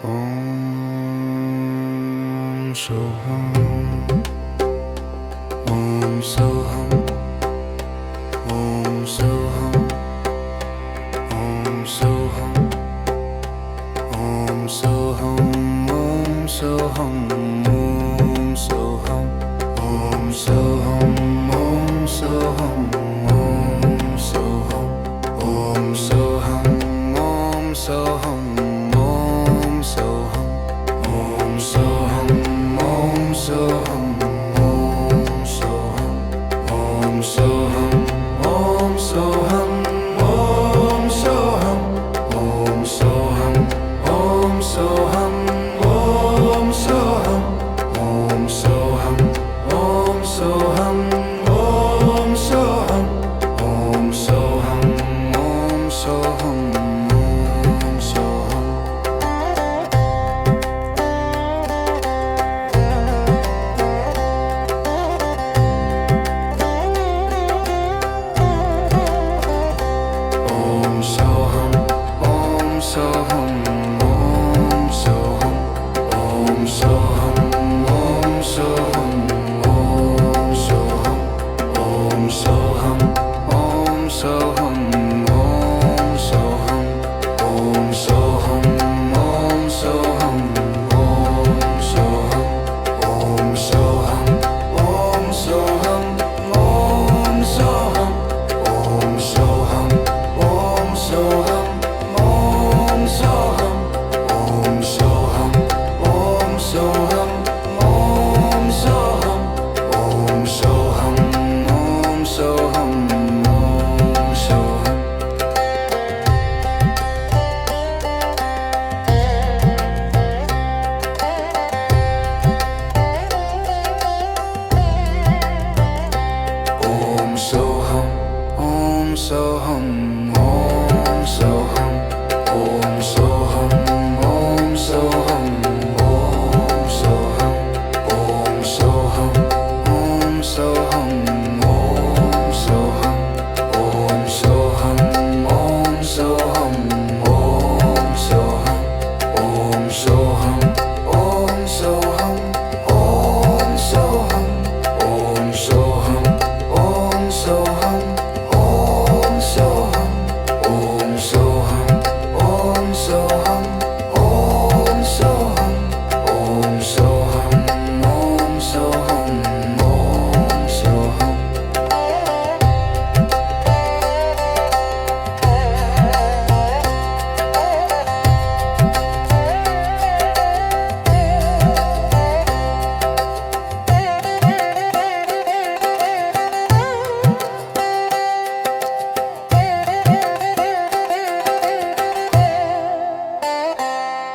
Om Soham, Om Soham, Om Soham, Om Soham, Om Soham, Om Soham, Om Soham, Om Soham, Om Soham, Om Soham, Om Soham, Om Soham. Soham, Om Soham, Om Soham, Om Soham, Om Soham, Om Soham, Om Soham, Om Soham, Om Soham, Om Soham, Om Soham, Om Soham, Om Soham, Om Soham, Om Soham, Om Soham.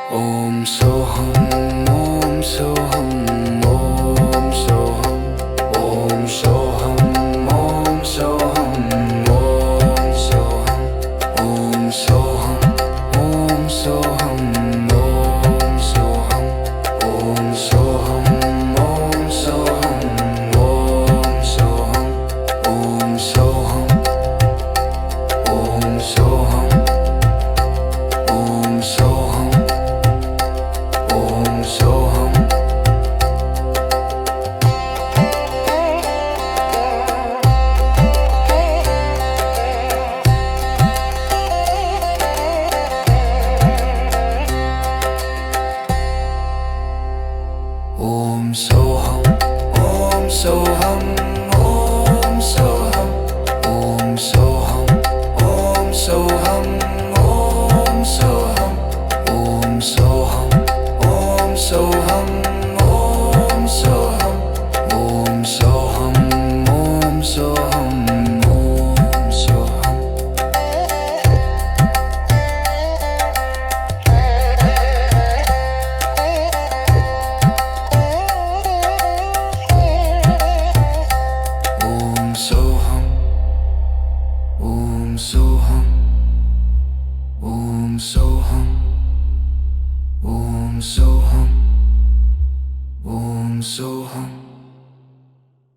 Om Soham.